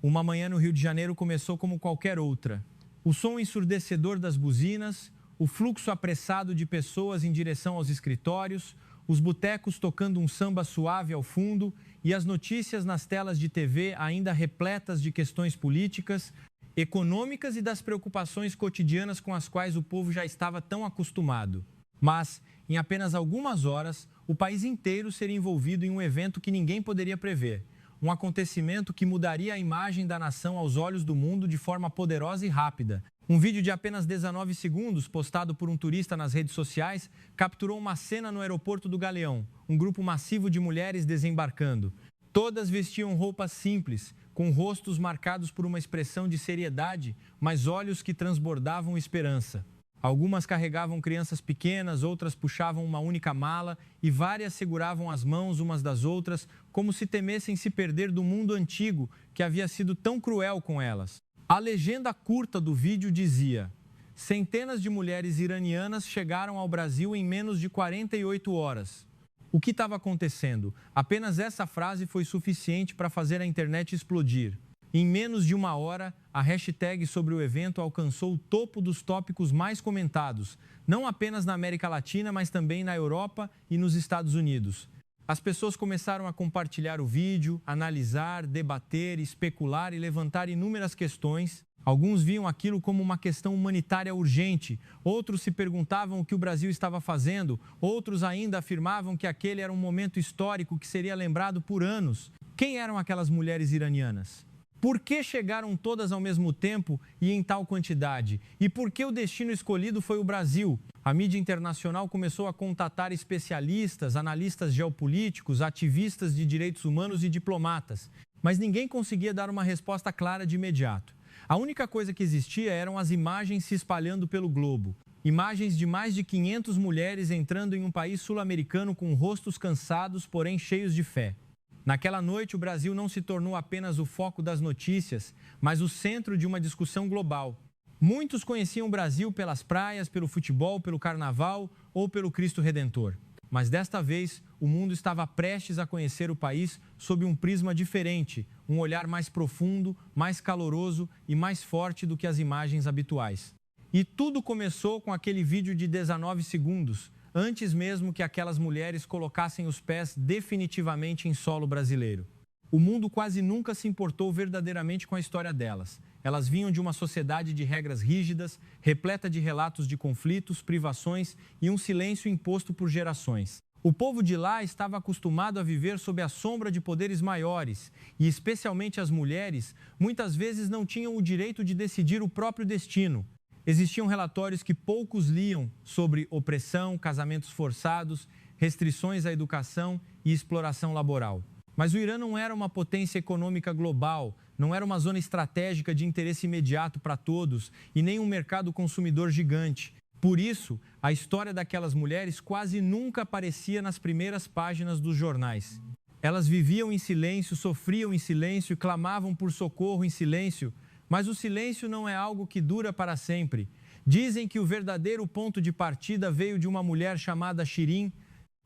Uma manhã no Rio de Janeiro começou como qualquer outra. O som ensurdecedor das buzinas, o fluxo apressado de pessoas em direção aos escritórios, os botecos tocando um samba suave ao fundo e as notícias nas telas de TV ainda repletas de questões políticas, econômicas e das preocupações cotidianas com as quais o povo já estava tão acostumado. Mas, em apenas algumas horas, o país inteiro seria envolvido em um evento que ninguém poderia prever. Um acontecimento que mudaria a imagem da nação aos olhos do mundo de forma poderosa e rápida. Um vídeo de apenas 19 segundos, postado por um turista nas redes sociais, capturou uma cena no aeroporto do Galeão, um grupo massivo de mulheres desembarcando. Todas vestiam roupas simples, com rostos marcados por uma expressão de seriedade, mas olhos que transbordavam esperança. Algumas carregavam crianças pequenas, outras puxavam uma única mala e várias seguravam as mãos umas das outras, como se temessem se perder do mundo antigo que havia sido tão cruel com elas. A legenda curta do vídeo dizia: centenas de mulheres iranianas chegaram ao Brasil em menos de 48 horas. O que estava acontecendo? Apenas essa frase foi suficiente para fazer a internet explodir. Em menos de uma hora, a hashtag sobre o evento alcançou o topo dos tópicos mais comentados, não apenas na América Latina, mas também na Europa e nos Estados Unidos. As pessoas começaram a compartilhar o vídeo, analisar, debater, especular e levantar inúmeras questões. Alguns viam aquilo como uma questão humanitária urgente, outros se perguntavam o que o Brasil estava fazendo, outros ainda afirmavam que aquele era um momento histórico que seria lembrado por anos. Quem eram aquelas mulheres iranianas? Por que chegaram todas ao mesmo tempo e em tal quantidade? E por que o destino escolhido foi o Brasil? A mídia internacional começou a contatar especialistas, analistas geopolíticos, ativistas de direitos humanos e diplomatas. Mas ninguém conseguia dar uma resposta clara de imediato. A única coisa que existia eram as imagens se espalhando pelo globo. Imagens de mais de 500 mulheres entrando em um país sul-americano com rostos cansados, porém cheios de fé. Naquela noite, o Brasil não se tornou apenas o foco das notícias, mas o centro de uma discussão global. Muitos conheciam o Brasil pelas praias, pelo futebol, pelo carnaval ou pelo Cristo Redentor. Mas desta vez, o mundo estava prestes a conhecer o país sob um prisma diferente, um olhar mais profundo, mais caloroso e mais forte do que as imagens habituais. E tudo começou com aquele vídeo de 19 segundos, antes mesmo que aquelas mulheres colocassem os pés definitivamente em solo brasileiro. O mundo quase nunca se importou verdadeiramente com a história delas. Elas vinham de uma sociedade de regras rígidas, repleta de relatos de conflitos, privações e um silêncio imposto por gerações. O povo de lá estava acostumado a viver sob a sombra de poderes maiores e, especialmente as mulheres, muitas vezes não tinham o direito de decidir o próprio destino. Existiam relatórios que poucos liam sobre opressão, casamentos forçados, restrições à educação e exploração laboral. Mas o Irã não era uma potência econômica global, não era uma zona estratégica de interesse imediato para todos e nem um mercado consumidor gigante. Por isso, a história daquelas mulheres quase nunca aparecia nas primeiras páginas dos jornais. Elas viviam em silêncio, sofriam em silêncio e clamavam por socorro em silêncio. Mas o silêncio não é algo que dura para sempre. Dizem que o verdadeiro ponto de partida veio de uma mulher chamada Shirin.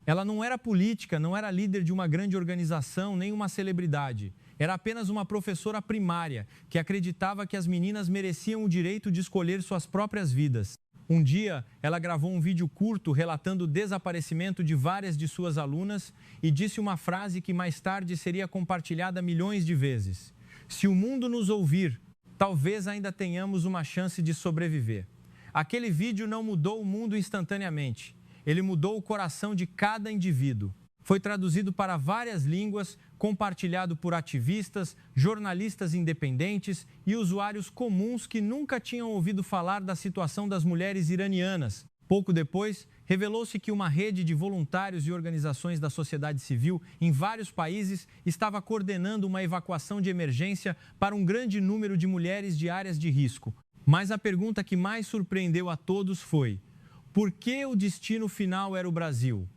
Ela não era política, não era líder de uma grande organização, nem uma celebridade. Era apenas uma professora primária que acreditava que as meninas mereciam o direito de escolher suas próprias vidas. Um dia, ela gravou um vídeo curto relatando o desaparecimento de várias de suas alunas e disse uma frase que mais tarde seria compartilhada milhões de vezes. Se o mundo nos ouvir, talvez ainda tenhamos uma chance de sobreviver. Aquele vídeo não mudou o mundo instantaneamente. Ele mudou o coração de cada indivíduo. Foi traduzido para várias línguas, compartilhado por ativistas, jornalistas independentes e usuários comuns que nunca tinham ouvido falar da situação das mulheres iranianas. Pouco depois, revelou-se que uma rede de voluntários e organizações da sociedade civil em vários países estava coordenando uma evacuação de emergência para um grande número de mulheres de áreas de risco. Mas a pergunta que mais surpreendeu a todos foi: por que o destino final era o Brasil?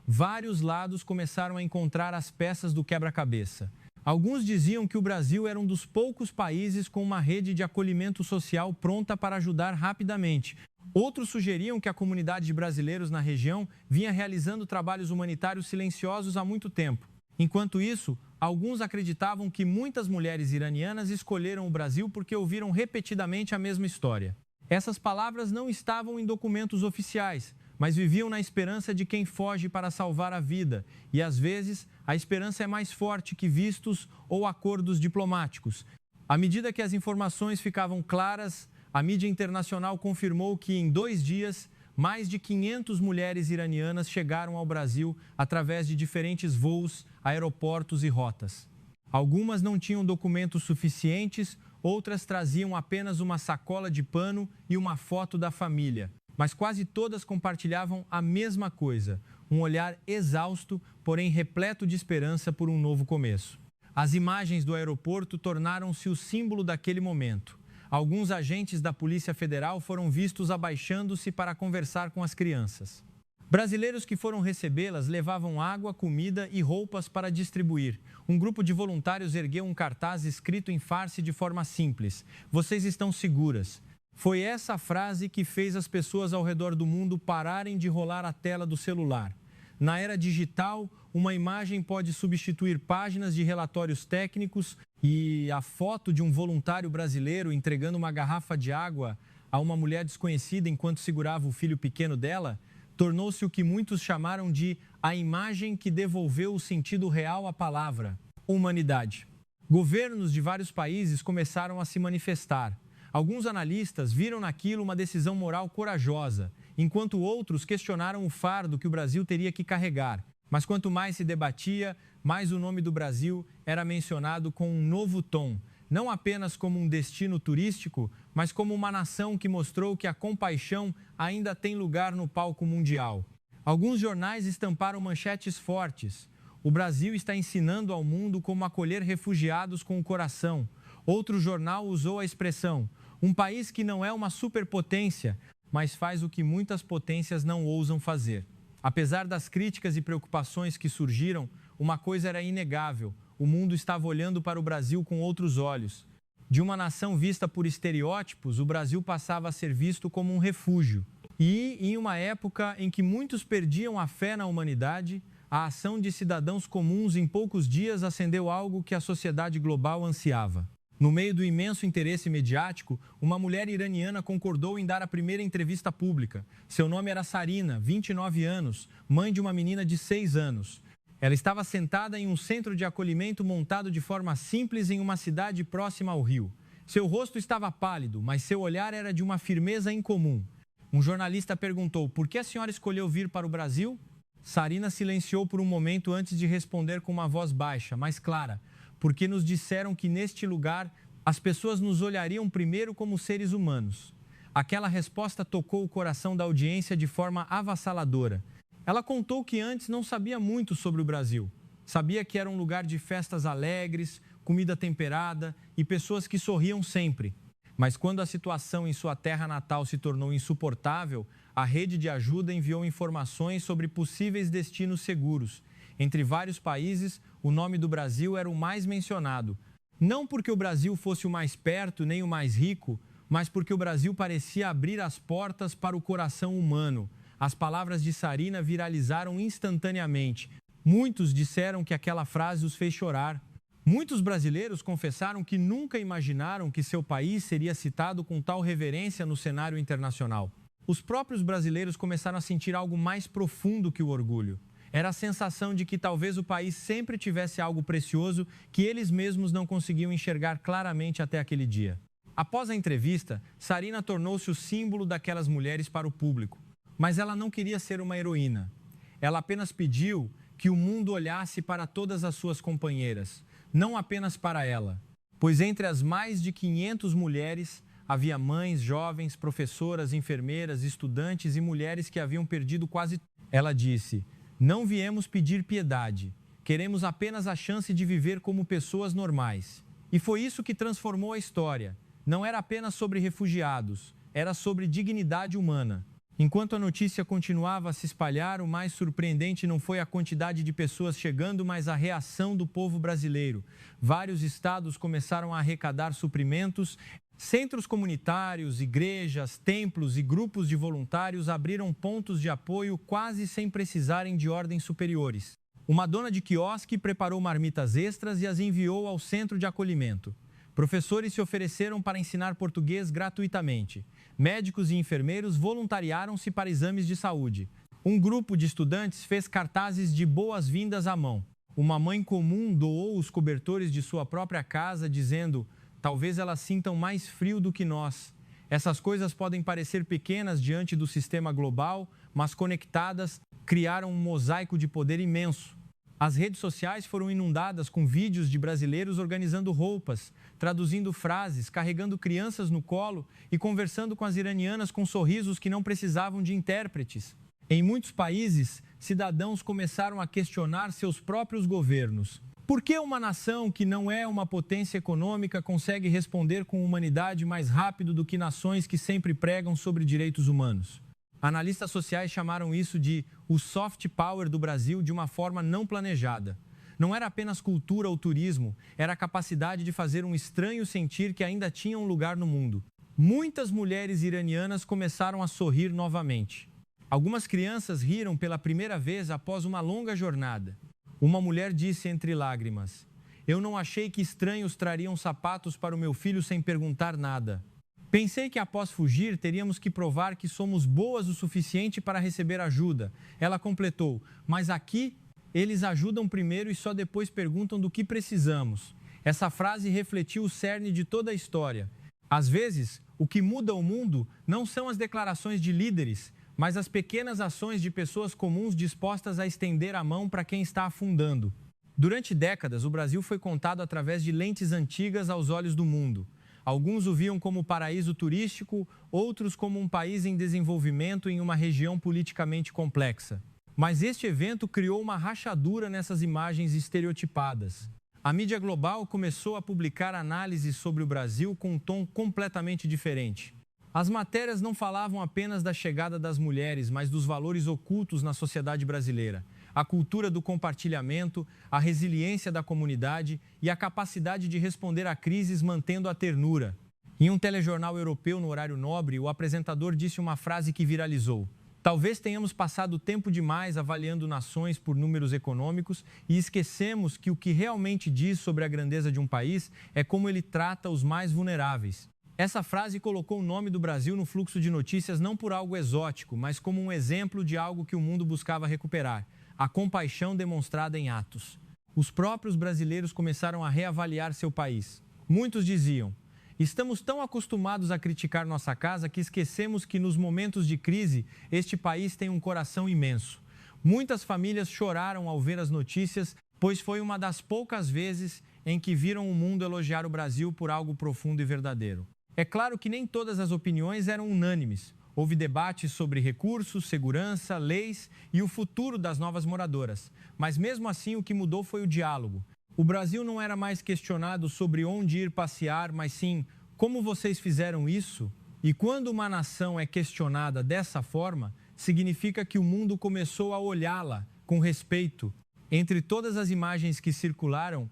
Vários lados começaram a encontrar as peças do quebra-cabeça. Alguns diziam que o Brasil era um dos poucos países com uma rede de acolhimento social pronta para ajudar rapidamente. Outros sugeriam que a comunidade de brasileiros na região vinha realizando trabalhos humanitários silenciosos há muito tempo. Enquanto isso, alguns acreditavam que muitas mulheres iranianas escolheram o Brasil porque ouviram repetidamente a mesma história. Essas palavras não estavam em documentos oficiais, mas viviam na esperança de quem foge para salvar a vida. E, às vezes, a esperança é mais forte que vistos ou acordos diplomáticos. À medida que as informações ficavam claras, a mídia internacional confirmou que, em 2 dias, mais de 500 mulheres iranianas chegaram ao Brasil através de diferentes voos, aeroportos e rotas. Algumas não tinham documentos suficientes, outras traziam apenas uma sacola de pano e uma foto da família. Mas quase todas compartilhavam a mesma coisa, um olhar exausto, porém repleto de esperança por um novo começo. As imagens do aeroporto tornaram-se o símbolo daquele momento. Alguns agentes da Polícia Federal foram vistos abaixando-se para conversar com as crianças. Brasileiros que foram recebê-las levavam água, comida e roupas para distribuir. Um grupo de voluntários ergueu um cartaz escrito em farsi de forma simples: "Vocês estão seguras." Foi essa frase que fez as pessoas ao redor do mundo pararem de rolar a tela do celular. Na era digital, uma imagem pode substituir páginas de relatórios técnicos e a foto de um voluntário brasileiro entregando uma garrafa de água a uma mulher desconhecida enquanto segurava o filho pequeno dela tornou-se o que muitos chamaram de a imagem que devolveu o sentido real à palavra: humanidade. Governos de vários países começaram a se manifestar. Alguns analistas viram naquilo uma decisão moral corajosa, enquanto outros questionaram o fardo que o Brasil teria que carregar. Mas quanto mais se debatia, mais o nome do Brasil era mencionado com um novo tom, não apenas como um destino turístico, mas como uma nação que mostrou que a compaixão ainda tem lugar no palco mundial. Alguns jornais estamparam manchetes fortes: "O Brasil está ensinando ao mundo como acolher refugiados com o coração." Outro jornal usou a expressão: "Um país que não é uma superpotência, mas faz o que muitas potências não ousam fazer." Apesar das críticas e preocupações que surgiram, uma coisa era inegável: o mundo estava olhando para o Brasil com outros olhos. De uma nação vista por estereótipos, o Brasil passava a ser visto como um refúgio. E, em uma época em que muitos perdiam a fé na humanidade, a ação de cidadãos comuns em poucos dias acendeu algo que a sociedade global ansiava. No meio do imenso interesse mediático, uma mulher iraniana concordou em dar a primeira entrevista pública. Seu nome era Sarina, 29 anos, mãe de uma menina de 6 anos. Ela estava sentada em um centro de acolhimento montado de forma simples em uma cidade próxima ao rio. Seu rosto estava pálido, mas seu olhar era de uma firmeza incomum. Um jornalista perguntou: "Por que a senhora escolheu vir para o Brasil?" Sarina silenciou por um momento antes de responder com uma voz baixa, mas clara: "Porque nos disseram que neste lugar as pessoas nos olhariam primeiro como seres humanos." Aquela resposta tocou o coração da audiência de forma avassaladora. Ela contou que antes não sabia muito sobre o Brasil. Sabia que era um lugar de festas alegres, comida temperada e pessoas que sorriam sempre. Mas quando a situação em sua terra natal se tornou insuportável, a rede de ajuda enviou informações sobre possíveis destinos seguros. Entre vários países, o nome do Brasil era o mais mencionado. Não porque o Brasil fosse o mais perto nem o mais rico, mas porque o Brasil parecia abrir as portas para o coração humano. As palavras de Sarina viralizaram instantaneamente. Muitos disseram que aquela frase os fez chorar. Muitos brasileiros confessaram que nunca imaginaram que seu país seria citado com tal reverência no cenário internacional. Os próprios brasileiros começaram a sentir algo mais profundo que o orgulho. Era a sensação de que talvez o país sempre tivesse algo precioso que eles mesmos não conseguiam enxergar claramente até aquele dia. Após a entrevista, Sarina tornou-se o símbolo daquelas mulheres para o público. Mas ela não queria ser uma heroína. Ela apenas pediu que o mundo olhasse para todas as suas companheiras, não apenas para ela. Pois entre as mais de 500 mulheres, havia mães, jovens, professoras, enfermeiras, estudantes e mulheres que haviam perdido quase... Ela disse: "Não viemos pedir piedade. Queremos apenas a chance de viver como pessoas normais." E foi isso que transformou a história. Não era apenas sobre refugiados, era sobre dignidade humana. Enquanto a notícia continuava a se espalhar, o mais surpreendente não foi a quantidade de pessoas chegando, mas a reação do povo brasileiro. Vários estados começaram a arrecadar suprimentos. Centros comunitários, igrejas, templos e grupos de voluntários abriram pontos de apoio quase sem precisarem de ordens superiores. Uma dona de quiosque preparou marmitas extras e as enviou ao centro de acolhimento. Professores se ofereceram para ensinar português gratuitamente. Médicos e enfermeiros voluntariaram-se para exames de saúde. Um grupo de estudantes fez cartazes de boas-vindas à mão. Uma mãe comum doou os cobertores de sua própria casa, dizendo: talvez elas sintam mais frio do que nós. Essas coisas podem parecer pequenas diante do sistema global, mas conectadas, criaram um mosaico de poder imenso. As redes sociais foram inundadas com vídeos de brasileiros organizando roupas, traduzindo frases, carregando crianças no colo e conversando com as iranianas com sorrisos que não precisavam de intérpretes. Em muitos países, cidadãos começaram a questionar seus próprios governos. Por que uma nação que não é uma potência econômica consegue responder com humanidade mais rápido do que nações que sempre pregam sobre direitos humanos? Analistas sociais chamaram isso de o soft power do Brasil de uma forma não planejada. Não era apenas cultura ou turismo, era a capacidade de fazer um estranho sentir que ainda tinha um lugar no mundo. Muitas mulheres iranianas começaram a sorrir novamente. Algumas crianças riram pela primeira vez após uma longa jornada. Uma mulher disse entre lágrimas: eu não achei que estranhos trariam sapatos para o meu filho sem perguntar nada. Pensei que após fugir teríamos que provar que somos boas o suficiente para receber ajuda. Ela completou: mas aqui eles ajudam primeiro e só depois perguntam do que precisamos. Essa frase refletiu o cerne de toda a história. Às vezes, o que muda o mundo não são as declarações de líderes, mas as pequenas ações de pessoas comuns dispostas a estender a mão para quem está afundando. Durante décadas, o Brasil foi contado através de lentes antigas aos olhos do mundo. Alguns o viam como paraíso turístico, outros como um país em desenvolvimento em uma região politicamente complexa. Mas este evento criou uma rachadura nessas imagens estereotipadas. A mídia global começou a publicar análises sobre o Brasil com um tom completamente diferente. As matérias não falavam apenas da chegada das mulheres, mas dos valores ocultos na sociedade brasileira. A cultura do compartilhamento, a resiliência da comunidade e a capacidade de responder a crises mantendo a ternura. Em um telejornal europeu no horário nobre, o apresentador disse uma frase que viralizou: talvez tenhamos passado tempo demais avaliando nações por números econômicos e esquecemos que o que realmente diz sobre a grandeza de um país é como ele trata os mais vulneráveis. Essa frase colocou o nome do Brasil no fluxo de notícias não por algo exótico, mas como um exemplo de algo que o mundo buscava recuperar: a compaixão demonstrada em atos. Os próprios brasileiros começaram a reavaliar seu país. Muitos diziam: estamos tão acostumados a criticar nossa casa que esquecemos que nos momentos de crise este país tem um coração imenso. Muitas famílias choraram ao ver as notícias, pois foi uma das poucas vezes em que viram o mundo elogiar o Brasil por algo profundo e verdadeiro. É claro que nem todas as opiniões eram unânimes. Houve debates sobre recursos, segurança, leis e o futuro das novas moradoras. Mas mesmo assim o que mudou foi o diálogo. O Brasil não era mais questionado sobre onde ir passear, mas sim como vocês fizeram isso. E quando uma nação é questionada dessa forma, significa que o mundo começou a olhá-la com respeito. Entre todas as imagens que circularam,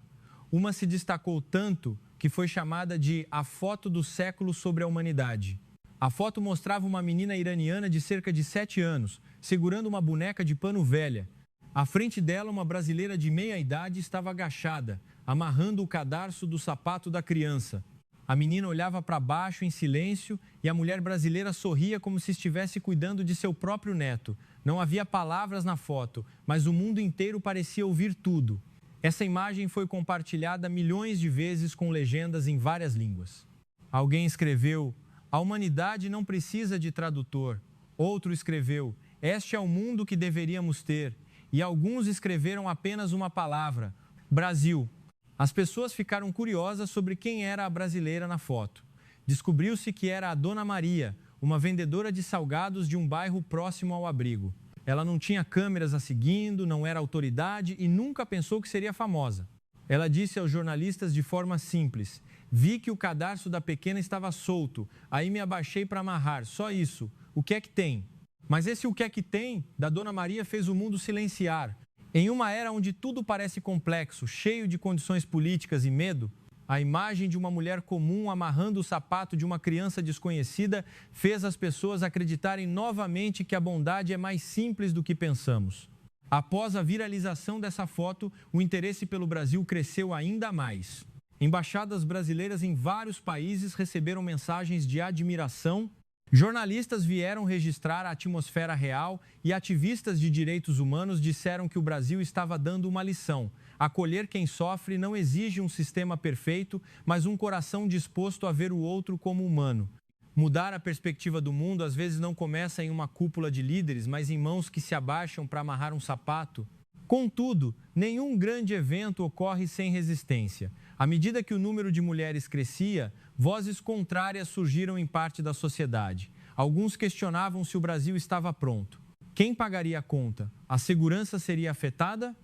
uma se destacou tanto que foi chamada de a foto do século sobre a humanidade. A foto mostrava uma menina iraniana de cerca de 7 anos, segurando uma boneca de pano velha. À frente dela, uma brasileira de meia idade estava agachada, amarrando o cadarço do sapato da criança. A menina olhava para baixo em silêncio e a mulher brasileira sorria como se estivesse cuidando de seu próprio neto. Não havia palavras na foto, mas o mundo inteiro parecia ouvir tudo. Essa imagem foi compartilhada milhões de vezes com legendas em várias línguas. Alguém escreveu: a humanidade não precisa de tradutor. Outro escreveu: este é o mundo que deveríamos ter. E alguns escreveram apenas uma palavra: Brasil. As pessoas ficaram curiosas sobre quem era a brasileira na foto. Descobriu-se que era a Dona Maria, uma vendedora de salgados de um bairro próximo ao abrigo. Ela não tinha câmeras a seguindo, não era autoridade e nunca pensou que seria famosa. Ela disse aos jornalistas de forma simples: vi que o cadarço da pequena estava solto, aí me abaixei para amarrar, só isso. O que é que tem? Mas esse o que é que tem da Dona Maria fez o mundo silenciar. Em uma era onde tudo parece complexo, cheio de condições políticas e medo, a imagem de uma mulher comum amarrando o sapato de uma criança desconhecida fez as pessoas acreditarem novamente que a bondade é mais simples do que pensamos. Após a viralização dessa foto, o interesse pelo Brasil cresceu ainda mais. Embaixadas brasileiras em vários países receberam mensagens de admiração. Jornalistas vieram registrar a atmosfera real e ativistas de direitos humanos disseram que o Brasil estava dando uma lição. Acolher quem sofre não exige um sistema perfeito, mas um coração disposto a ver o outro como humano. Mudar a perspectiva do mundo às vezes não começa em uma cúpula de líderes, mas em mãos que se abaixam para amarrar um sapato. Contudo, nenhum grande evento ocorre sem resistência. À medida que o número de mulheres crescia, vozes contrárias surgiram em parte da sociedade. Alguns questionavam se o Brasil estava pronto. Quem pagaria a conta? A segurança seria afetada?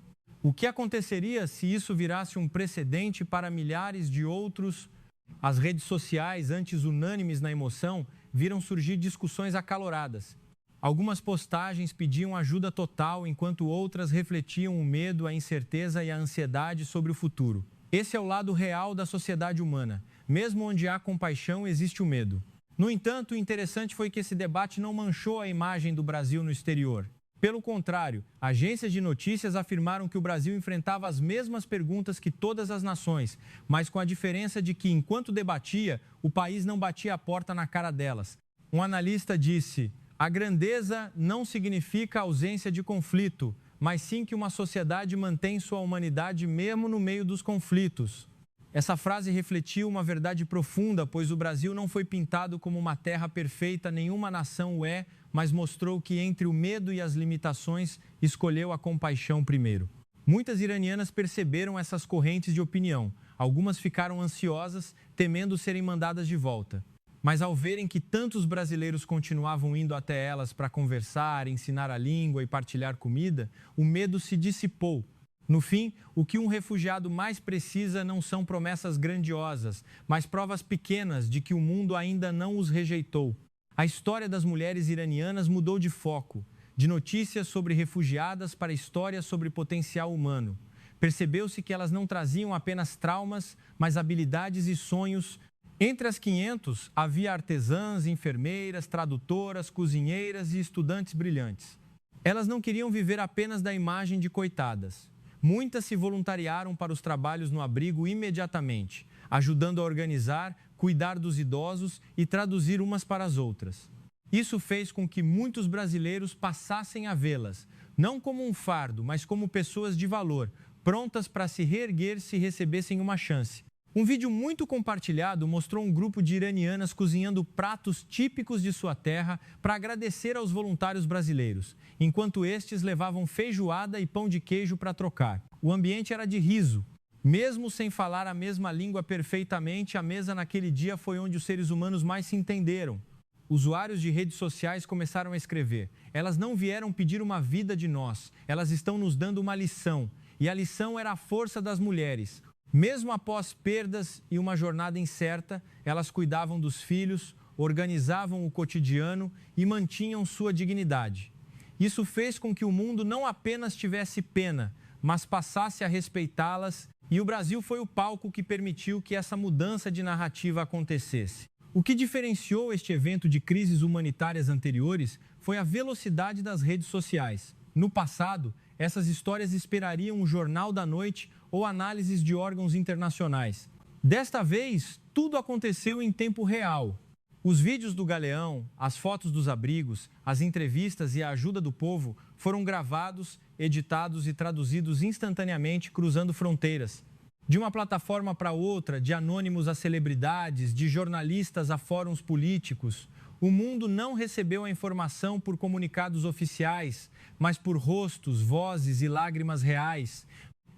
O que aconteceria se isso virasse um precedente para milhares de outros? As redes sociais, antes unânimes na emoção, viram surgir discussões acaloradas. Algumas postagens pediam ajuda total, enquanto outras refletiam o medo, a incerteza e a ansiedade sobre o futuro. Esse é o lado real da sociedade humana. Mesmo onde há compaixão, existe o medo. No entanto, o interessante foi que esse debate não manchou a imagem do Brasil no exterior. Pelo contrário, agências de notícias afirmaram que o Brasil enfrentava as mesmas perguntas que todas as nações, mas com a diferença de que, enquanto debatia, o país não batia a porta na cara delas. Um analista disse: a grandeza não significa ausência de conflito, mas sim que uma sociedade mantém sua humanidade mesmo no meio dos conflitos. Essa frase refletiu uma verdade profunda, pois o Brasil não foi pintado como uma terra perfeita, nenhuma nação o é, mas mostrou que entre o medo e as limitações, escolheu a compaixão primeiro. Muitas iranianas perceberam essas correntes de opinião. Algumas ficaram ansiosas, temendo serem mandadas de volta. Mas ao verem que tantos brasileiros continuavam indo até elas para conversar, ensinar a língua e partilhar comida, o medo se dissipou. No fim, o que um refugiado mais precisa não são promessas grandiosas, mas provas pequenas de que o mundo ainda não os rejeitou. A história das mulheres iranianas mudou de foco, de notícias sobre refugiadas para histórias sobre potencial humano. Percebeu-se que elas não traziam apenas traumas, mas habilidades e sonhos. Entre as 500, havia artesãs, enfermeiras, tradutoras, cozinheiras e estudantes brilhantes. Elas não queriam viver apenas da imagem de coitadas. Muitas se voluntariaram para os trabalhos no abrigo imediatamente, ajudando a organizar, cuidar dos idosos e traduzir umas para as outras. Isso fez com que muitos brasileiros passassem a vê-las, não como um fardo, mas como pessoas de valor, prontas para se reerguer se recebessem uma chance. Um vídeo muito compartilhado mostrou um grupo de iranianas cozinhando pratos típicos de sua terra para agradecer aos voluntários brasileiros, enquanto estes levavam feijoada e pão de queijo para trocar. O ambiente era de riso. Mesmo sem falar a mesma língua perfeitamente, a mesa naquele dia foi onde os seres humanos mais se entenderam. Usuários de redes sociais começaram a escrever: elas não vieram pedir uma vida de nós, elas estão nos dando uma lição. E a lição era a força das mulheres. Mesmo após perdas e uma jornada incerta, elas cuidavam dos filhos, organizavam o cotidiano e mantinham sua dignidade. Isso fez com que o mundo não apenas tivesse pena, mas passasse a respeitá-las, e o Brasil foi o palco que permitiu que essa mudança de narrativa acontecesse. O que diferenciou este evento de crises humanitárias anteriores foi a velocidade das redes sociais. No passado, essas histórias esperariam o Jornal da Noite ou análises de órgãos internacionais. Desta vez, tudo aconteceu em tempo real. Os vídeos do Galeão, as fotos dos abrigos, as entrevistas e a ajuda do povo foram gravados, editados e traduzidos instantaneamente, cruzando fronteiras. De uma plataforma para outra, de anônimos a celebridades, de jornalistas a fóruns políticos, o mundo não recebeu a informação por comunicados oficiais, mas por rostos, vozes e lágrimas reais.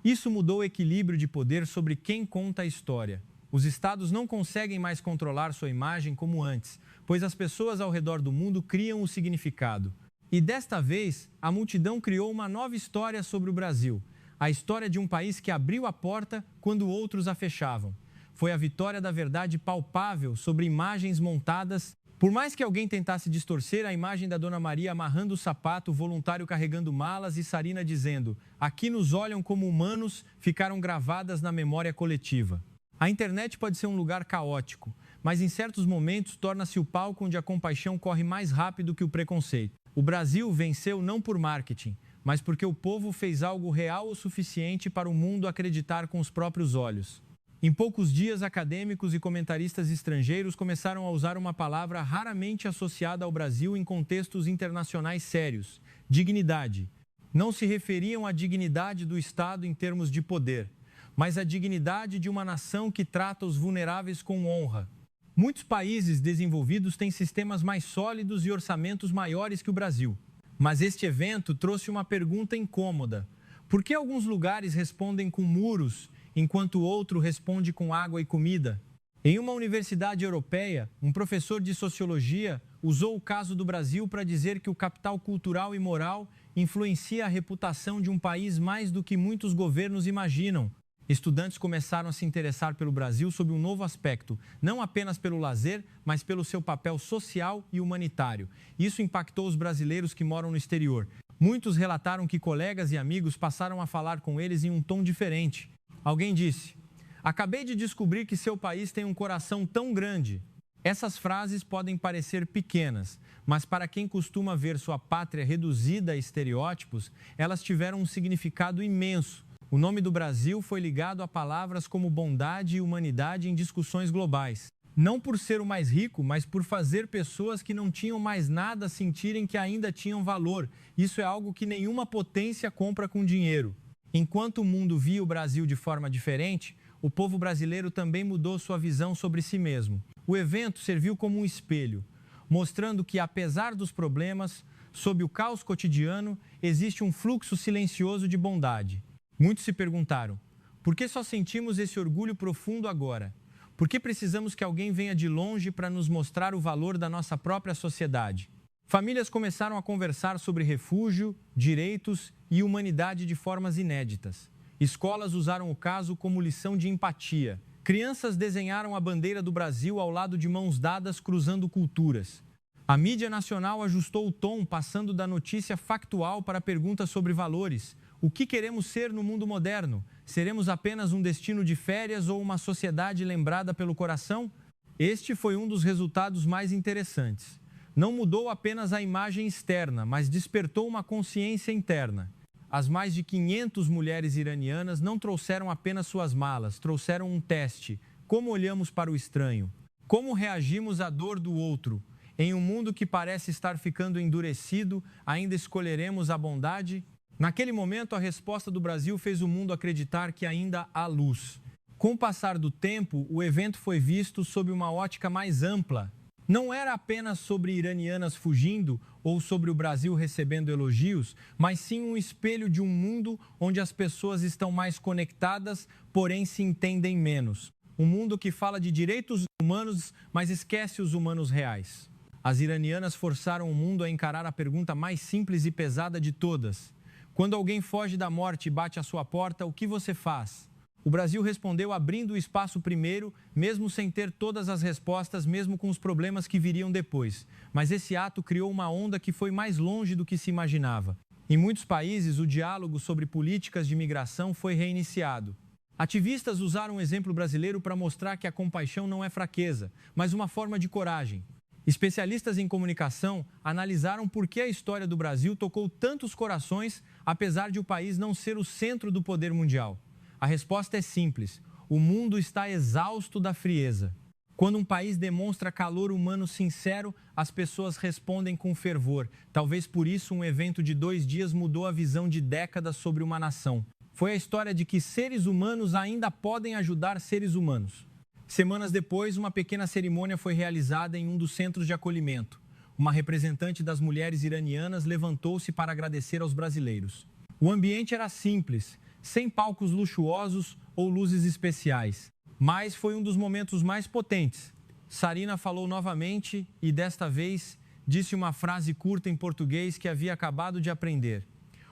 Isso mudou o equilíbrio de poder sobre quem conta a história. Os estados não conseguem mais controlar sua imagem como antes, pois as pessoas ao redor do mundo criam o significado. E desta vez, a multidão criou uma nova história sobre o Brasil. A história de um país que abriu a porta quando outros a fechavam. Foi a vitória da verdade palpável sobre imagens montadas. Por mais que alguém tentasse distorcer a imagem da Dona Maria amarrando o sapato, o voluntário carregando malas e Sarina dizendo: "Aqui nos olham como humanos", ficaram gravadas na memória coletiva. A internet pode ser um lugar caótico, mas em certos momentos torna-se o palco onde a compaixão corre mais rápido que o preconceito. O Brasil venceu não por marketing, mas porque o povo fez algo real o suficiente para o mundo acreditar com os próprios olhos. Em poucos dias, acadêmicos e comentaristas estrangeiros começaram a usar uma palavra raramente associada ao Brasil em contextos internacionais sérios: dignidade. Não se referiam à dignidade do Estado em termos de poder, mas à dignidade de uma nação que trata os vulneráveis com honra. Muitos países desenvolvidos têm sistemas mais sólidos e orçamentos maiores que o Brasil. Mas este evento trouxe uma pergunta incômoda. Por que alguns lugares respondem com muros, enquanto outro responde com água e comida? Em uma universidade europeia, um professor de sociologia usou o caso do Brasil para dizer que o capital cultural e moral influencia a reputação de um país mais do que muitos governos imaginam. Estudantes começaram a se interessar pelo Brasil sob um novo aspecto, não apenas pelo lazer, mas pelo seu papel social e humanitário. Isso impactou os brasileiros que moram no exterior. Muitos relataram que colegas e amigos passaram a falar com eles em um tom diferente. Alguém disse: "Acabei de descobrir que seu país tem um coração tão grande." Essas frases podem parecer pequenas, mas para quem costuma ver sua pátria reduzida a estereótipos, elas tiveram um significado imenso. O nome do Brasil foi ligado a palavras como bondade e humanidade em discussões globais. Não por ser o mais rico, mas por fazer pessoas que não tinham mais nada sentirem que ainda tinham valor. Isso é algo que nenhuma potência compra com dinheiro. Enquanto o mundo via o Brasil de forma diferente, o povo brasileiro também mudou sua visão sobre si mesmo. O evento serviu como um espelho, mostrando que, apesar dos problemas, sob o caos cotidiano, existe um fluxo silencioso de bondade. Muitos se perguntaram: por que só sentimos esse orgulho profundo agora? Por que precisamos que alguém venha de longe para nos mostrar o valor da nossa própria sociedade? Famílias começaram a conversar sobre refúgio, direitos e humanidade de formas inéditas. Escolas usaram o caso como lição de empatia. Crianças desenharam a bandeira do Brasil ao lado de mãos dadas cruzando culturas. A mídia nacional ajustou o tom, passando da notícia factual para a pergunta sobre valores. O que queremos ser no mundo moderno? Seremos apenas um destino de férias ou uma sociedade lembrada pelo coração? Este foi um dos resultados mais interessantes. Não mudou apenas a imagem externa, mas despertou uma consciência interna. As mais de 500 mulheres iranianas não trouxeram apenas suas malas, trouxeram um teste. Como olhamos para o estranho? Como reagimos à dor do outro? Em um mundo que parece estar ficando endurecido, ainda escolheremos a bondade? Naquele momento, a resposta do Brasil fez o mundo acreditar que ainda há luz. Com o passar do tempo, o evento foi visto sob uma ótica mais ampla. Não era apenas sobre iranianas fugindo ou sobre o Brasil recebendo elogios, mas sim um espelho de um mundo onde as pessoas estão mais conectadas, porém se entendem menos. Um mundo que fala de direitos humanos, mas esquece os humanos reais. As iranianas forçaram o mundo a encarar a pergunta mais simples e pesada de todas. Quando alguém foge da morte e bate à sua porta, o que você faz? O Brasil respondeu abrindo o espaço primeiro, mesmo sem ter todas as respostas, mesmo com os problemas que viriam depois. Mas esse ato criou uma onda que foi mais longe do que se imaginava. Em muitos países, o diálogo sobre políticas de imigração foi reiniciado. Ativistas usaram o exemplo brasileiro para mostrar que a compaixão não é fraqueza, mas uma forma de coragem. Especialistas em comunicação analisaram por que a história do Brasil tocou tantos corações, apesar de o país não ser o centro do poder mundial. A resposta é simples: o mundo está exausto da frieza. Quando um país demonstra calor humano sincero, as pessoas respondem com fervor. Talvez por isso um evento de 2 dias mudou a visão de décadas sobre uma nação. Foi a história de que seres humanos ainda podem ajudar seres humanos. Semanas depois, uma pequena cerimônia foi realizada em um dos centros de acolhimento. Uma representante das mulheres iranianas levantou-se para agradecer aos brasileiros. O ambiente era simples, sem palcos luxuosos ou luzes especiais. Mas foi um dos momentos mais potentes. Sarina falou novamente e, desta vez, disse uma frase curta em português que havia acabado de aprender.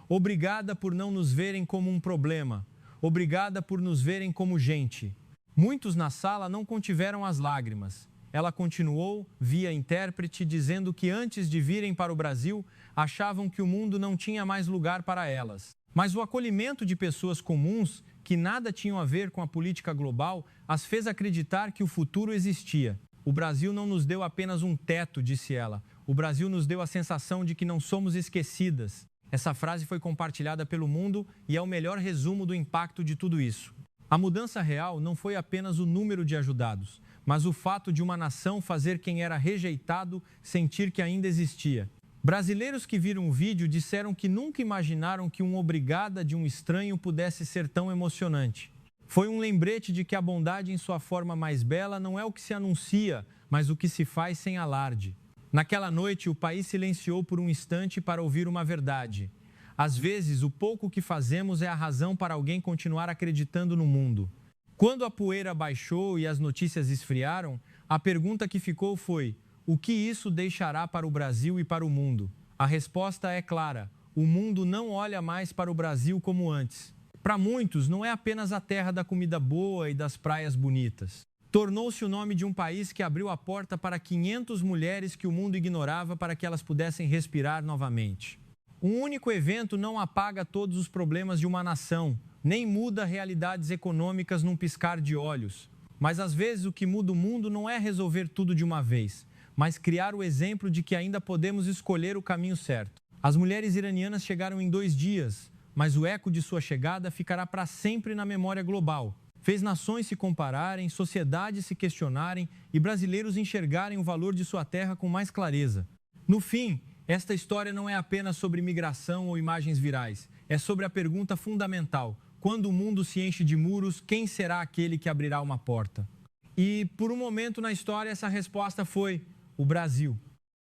Obrigada por não nos verem como um problema. Obrigada por nos verem como gente. Muitos na sala não contiveram as lágrimas. Ela continuou, via intérprete, dizendo que antes de virem para o Brasil, achavam que o mundo não tinha mais lugar para elas. Mas o acolhimento de pessoas comuns, que nada tinham a ver com a política global, as fez acreditar que o futuro existia. O Brasil não nos deu apenas um teto, disse ela. O Brasil nos deu a sensação de que não somos esquecidas. Essa frase foi compartilhada pelo mundo e é o melhor resumo do impacto de tudo isso. A mudança real não foi apenas o número de ajudados, mas o fato de uma nação fazer quem era rejeitado sentir que ainda existia. Brasileiros que viram o vídeo disseram que nunca imaginaram que uma obrigada de um estranho pudesse ser tão emocionante. Foi um lembrete de que a bondade em sua forma mais bela não é o que se anuncia, mas o que se faz sem alarde. Naquela noite, o país silenciou por um instante para ouvir uma verdade. Às vezes, o pouco que fazemos é a razão para alguém continuar acreditando no mundo. Quando a poeira baixou e as notícias esfriaram, a pergunta que ficou foi: o que isso deixará para o Brasil e para o mundo? A resposta é clara: o mundo não olha mais para o Brasil como antes. Para muitos, não é apenas a terra da comida boa e das praias bonitas. Tornou-se o nome de um país que abriu a porta para 500 mulheres que o mundo ignorava para que elas pudessem respirar novamente. Um único evento não apaga todos os problemas de uma nação, nem muda realidades econômicas num piscar de olhos. Mas às vezes o que muda o mundo não é resolver tudo de uma vez, mas criar o exemplo de que ainda podemos escolher o caminho certo. As mulheres iranianas chegaram em 2 dias, mas o eco de sua chegada ficará para sempre na memória global. Fez nações se compararem, sociedades se questionarem e brasileiros enxergarem o valor de sua terra com mais clareza. No fim, esta história não é apenas sobre migração ou imagens virais. É sobre a pergunta fundamental: quando o mundo se enche de muros, quem será aquele que abrirá uma porta? E, por um momento na história, essa resposta foi o Brasil.